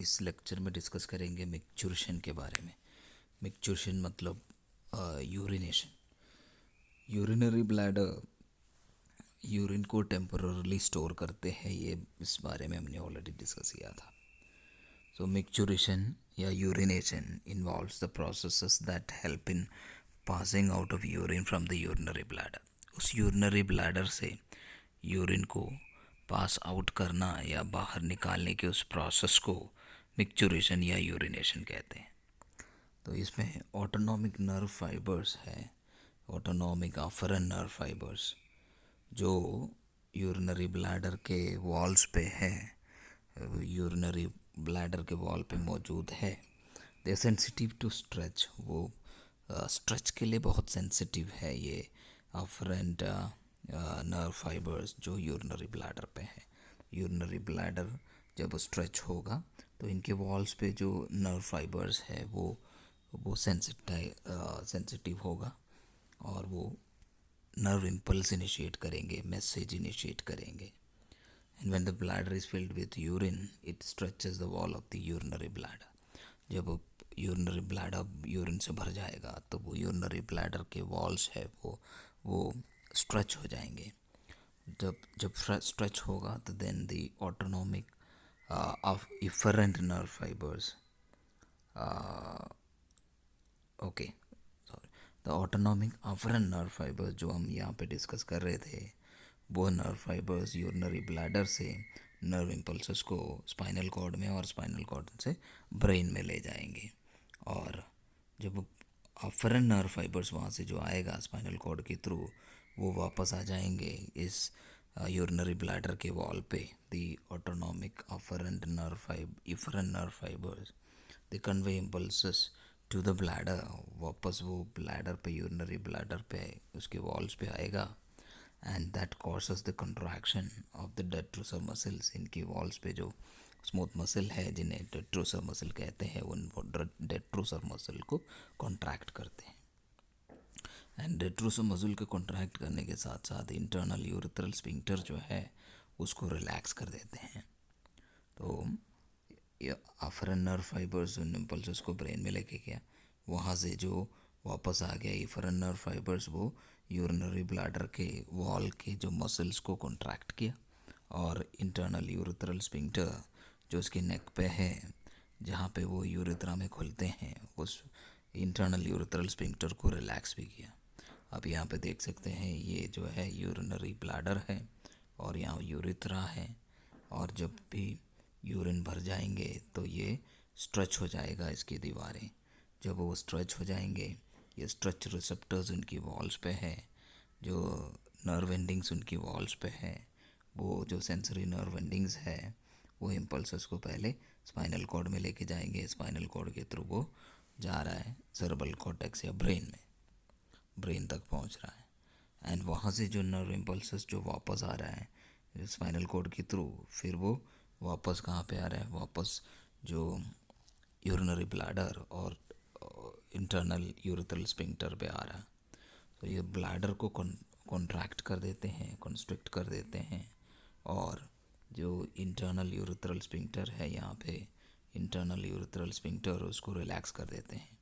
इस लेक्चर में डिस्कस करेंगे मिक्चुरेशन के बारे में। मिक्चुरेशन मतलब यूरिनेशन। यूरिनरी ब्लैडर यूरिन को टेम्पररली स्टोर करते हैं, ये इस बारे में हमने ऑलरेडी डिस्कस किया था। सो मिक्चुरेशन या urination involves the processes that help in passing out of urine from the urinary bladder. उस यूरिनरी ब्लैडर से यूरिन को पास आउट करना या बाहर निकालने के उस प्रोसेस को मिक्चुरेशन या यूरिनेशन कहते हैं। तो इसमें ऑटोनॉमिक नर्व फाइबर्स है, ऑटोनॉमिक अफरन नर्व फाइबर्स जो यूरिनरी ब्लैडर के वॉल्स पे है, यूरिनरी ब्लैडर के वॉल पे मौजूद है। दे सेंसिटिव टू स्ट्रेच, वो स्ट्रेच के लिए बहुत सेंसिटिव है ये अफरेंट नर्व फाइबर्स जो यूरिनरी ब्लैडर पे है। यूरिनरी ब्लैडर जब स्ट्रेच होगा तो इनके वॉल्स पे जो नर्व फाइबर्स है वो सेंसिटिव होगा और वो नर्व इम्पल्स इनिशिएट करेंगे, मैसेज इनिशिएट करेंगे। And when the bladder is filled with urine it stretches the wall of the urinary bladder. जब यूरिनरी ब्लैडर यूरिन से भर जाएगा तो वो यूरिनरी ब्लैडर के वॉल्स है वो स्ट्रेच हो जाएंगे। जब जब स्ट्रेच होगा तो then the autonomic of efferent nerve fibers okay sorry the autonomic afferent nerve fibers जो हम यहाँ पे डिस्कस कर रहे थे, वो नर्व फाइबर्स यूरिनरी ब्लैडर से नर्व इम्पल्सेस को स्पाइनल कॉर्ड में और स्पाइनल कॉर्ड से ब्रेन में ले जाएंगे। और जब अफरेंट नर्व फाइबर्स वहाँ से जो आएगा स्पाइनल कॉर्ड के थ्रू, वो वापस आ जाएंगे इस यूरिनरी ब्लैडर के वॉल पे। The autonomic afferent nerve fibers the convey impulses to the bladder. वापस वो ब्लैडर पे, यूरिनरी ब्लैडर पे, उसके वॉल्स पे आएगा and that causes the contraction of the detrusor muscles. इनकी वॉल्स पे जो स्मूथ मसल है जिन्हें डेट्रोसर मसल कहते हैं, उन डेट्रोसर मसल को कॉन्ट्रैक्ट करते हैं। एंड डेट्रोसर मसल को कॉन्ट्रैक्ट करने के साथ साथ इंटरनल यूरेथ्रल स्फिंक्टर जो है उसको रिलैक्स कर देते हैं। तो अफरन नर्व फाइबर्स उन इम्पल्सेस को ब्रेन में लेके गया, वहाँ से जो वापस आ गया इफरन नर्व फाइबर्स वो यूरिनरी ब्लैडर के वॉल के जो मसल्स को कॉन्ट्रैक्ट किया और इंटरनल यूरेथ्रल स्फिंक्टर जो उसके नेक पे है, जहाँ पे वो यूरेथ्रा में खुलते हैं, उस इंटरनल यूरेथ्रल स्फिंक्टर को रिलैक्स भी किया। अब यहाँ पे देख सकते हैं ये जो है यूरिनरी ब्लैडर है और यहाँ यूरेथ्रा है, और जब भी यूरिन भर जाएंगे तो ये स्ट्रेच हो जाएगा इसकी दीवारें। जब वो स्ट्रेच हो जाएंगे, ये स्ट्रेच रिसेप्टर्स उनकी वॉल्स पे है, जो नर्व एंडिंग्स उनकी वॉल्स पे है, वो जो सेंसरी नर्व एंडिंग्स है वो इम्पल्सेस को पहले स्पाइनल कॉर्ड में लेके जाएंगे। स्पाइनल कॉर्ड के थ्रू वो जा रहा है सेरेब्रल कॉर्टेक्स या ब्रेन तक पहुंच रहा है। एंड वहाँ से जो नर्व इम्पल्सेस जो वापस आ रहा है स्पाइनल कॉर्ड के थ्रू, फिर वो वापस कहाँ पे आ रहा है, वापस जो यूरिनरी ब्लैडर और इंटरनल यूरेथ्रल स्फिंक्टर पे आ रहा है। तो ये ब्लैडर को कॉन्ट्रैक्ट कर देते हैं, कॉन्स्ट्रिक्ट कर देते हैं, और जो इंटरनल यूरेथ्रल स्फिंक्टर है यहाँ पे, इंटरनल यूरेथ्रल स्फिंक्टर उसको रिलैक्स कर देते हैं।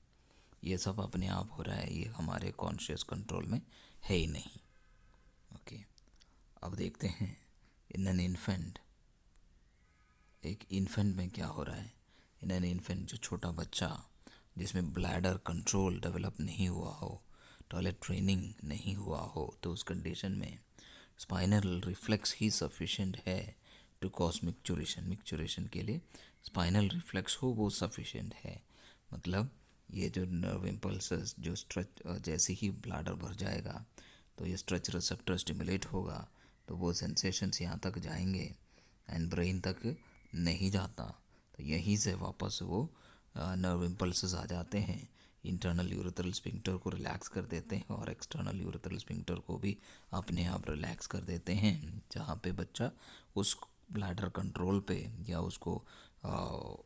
ये सब अपने आप हो रहा है, ये हमारे कॉन्शियस कंट्रोल में है ही नहीं। ओके, अब देखते हैं इन एन इन्फेंट, एक इन्फेंट में क्या हो रहा है। इन एन इन्फेंट, जो छोटा बच्चा जिसमें ब्लैडर कंट्रोल डेवलप नहीं हुआ हो, टॉयलेट ट्रेनिंग नहीं हुआ हो, तो उस कंडीशन में स्पाइनल रिफ्लेक्स ही सफिशिएंट है टू कॉज मिक्चुरेशन। मिक्चुरेशन के लिए स्पाइनल रिफ्लेक्स हो वो सफिशिएंट है। मतलब ये जो नर्व इम्पल्सेस जो स्ट्रेच, जैसे ही ब्लैडर भर जाएगा तो ये स्ट्रेच रिसेप्टर स्टिमुलेट होगा, तो वो सेंसेशंस यहाँ तक जाएंगे एंड ब्रेन तक नहीं जाता, तो यहीं से वापस वो नर्व इम्पल्सेस आ जाते हैं, इंटरनल यूरेथ्रल स्फिंक्टर को रिलैक्स कर देते हैं और एक्सटर्नल यूरेथ्रल स्फिंक्टर को भी अपने आप रिलैक्स कर देते हैं, जहाँ पे बच्चा उस ब्लैडर कंट्रोल पे या उसको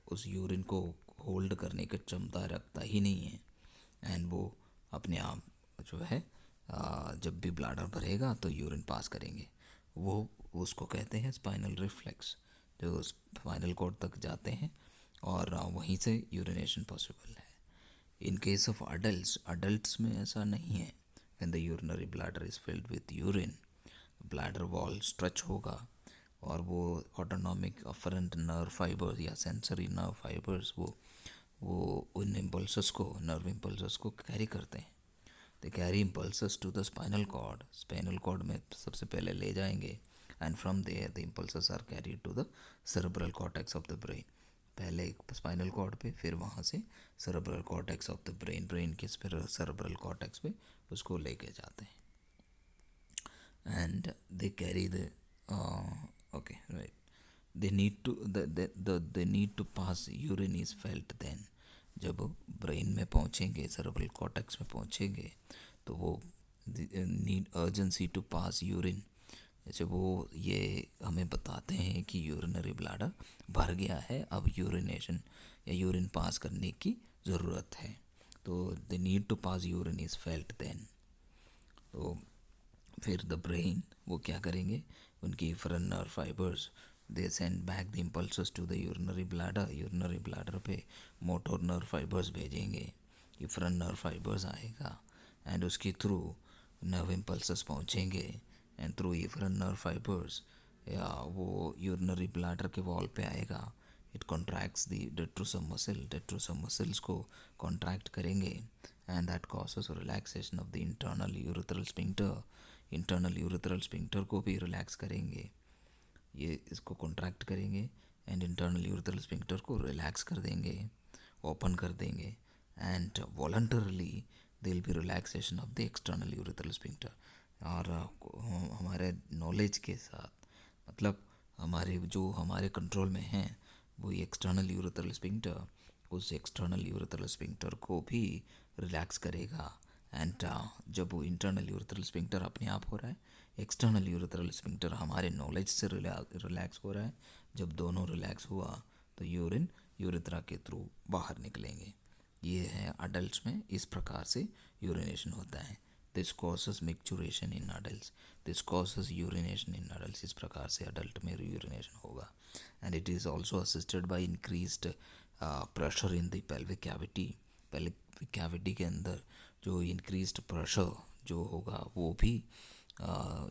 उस यूरिन को होल्ड करने की क्षमता रखता ही नहीं है। एंड वो अपने आप जो है जब भी ब्लैडर भरेगा तो यूरिन पास करेंगे, वो उसको कहते हैं स्पाइनल रिफ्लेक्स, जो स्पाइनल कॉर्ड तक जाते हैं और वहीं से यूरिनेशन पॉसिबल है। इन केस ऑफ अडल्ट्स में ऐसा नहीं है। When the urinary bladder is filled with urine, bladder wall stretch होगा और वो ऑटोनॉमिक अफरेंट नर्व फाइबर्स या सेंसरी नर्व फाइबर्स वो उन इम्पल्सेस को, नर्व इम्पल्सेस को कैरी करते हैं। They carry impulses to the spinal cord में सबसे पहले ले जाएंगे, and from there the impulses are carried to the cerebral cortex of the brain. पहले स्पाइनल कॉर्ड पे, फिर वहाँ से cerebral cortex of the brain के फिर सेरेब्रल कॉर्टेक्स पे उसको लेके जाते हैं। And they carry the okay, right, they need to pass, urine is felt then। जब ब्रेन में पहुँचेंगे, सेरेब्रल कॉर्टेक्स में पहुँचेंगे, तो वो need urgency to pass urine. जैसे वो ये हमें बताते हैं कि यूरिनरी ब्लैडर भर गया है, अब यूरिनेशन या यूरिन पास करने की ज़रूरत है, तो the need to pass urine is felt then. तो फिर द ब्रेन वो क्या करेंगे, उनकी efferent nerve fibres they send back the impulses to the urinary bladder पे मोटर नर्व फाइबर्स भेजेंगे, इफरन नर्व फाइबर्स आएगा, एंड उसके थ्रू नर्व इम्पल्सेस पहुँचेंगे, and through efferent nerve fibres या वो यूरिनरी ब्लैडर के वॉल पे आएगा। It contracts the detrusor muscles को कॉन्ट्रैक्ट करेंगे, and that causes relaxation of the internal urethral sphincter को भी रिलैक्स करेंगे। ये इसको कॉन्ट्रैक्ट करेंगे एंड इंटरनल यूरेथ्रल स्पिंक्टर को रिलैक्स कर देंगे, ओपन कर देंगे, and voluntarily they will be relaxation of the external urethral sphincter. और हमारे नॉलेज के साथ, मतलब हमारे कंट्रोल में हैं, वो एक्सटर्नल यूरेथ्रल स्पिंक्टर उस एक्सटर्नल यूरेथ्रल स्पिंक्टर को भी रिलैक्स करेगा। एंड जब वो इंटरनल यूरेथ्रल स्पिंक्टर अपने आप हो रहा है, एक्सटर्नल यूरेथ्रल स्पिंक्टर हमारे नॉलेज से रिलैक्स हो रहा है, जब दोनों रिलैक्स हुआ तो यूरिन यूरेथ्रा के थ्रू बाहर निकलेंगे। ये है अडल्ट में, इस प्रकार से यूरिनेशन होता है। This causes micturition in adult, this causes urination in adult, इस प्रकार से अडल्ट में यूरिनेशन होगा। And it is also assisted by increased pressure in the pelvic cavity के अंदर जो इंक्रीज्ड प्रेशर जो होगा वो भी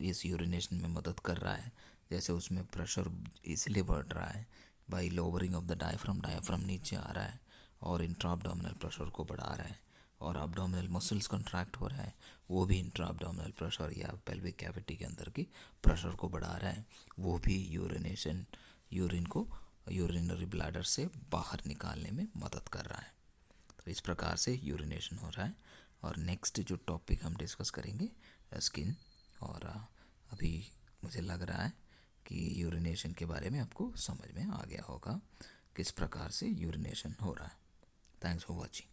इस यूरिनेशन में मदद कर रहा है। जैसे उसमें प्रेशर इसलिए बढ़ रहा है by lowering of the diaphragm नीचे आ रहा है और इंट्रा एब्डोमिनल प्रेशर को बढ़ा रहा है, और एब्डोमिनल मसल्स कंट्रैक्ट हो रहा है, वो भी इंट्रा एब्डोमिनल प्रेशर या पेल्विक कैविटी के अंदर की प्रेशर को बढ़ा रहा है, वो भी यूरिन को यूरिनरी ब्लैडर से बाहर निकालने में मदद कर रहा है। तो इस प्रकार से यूरिनेशन हो रहा है। और नेक्स्ट जो टॉपिक हम डिस्कस करेंगे स्किन, और अभी मुझे लग रहा है कि यूरिनेशन के बारे में आपको समझ में आ गया होगा किस प्रकार से यूरिनेशन हो रहा है। Thanks for watching.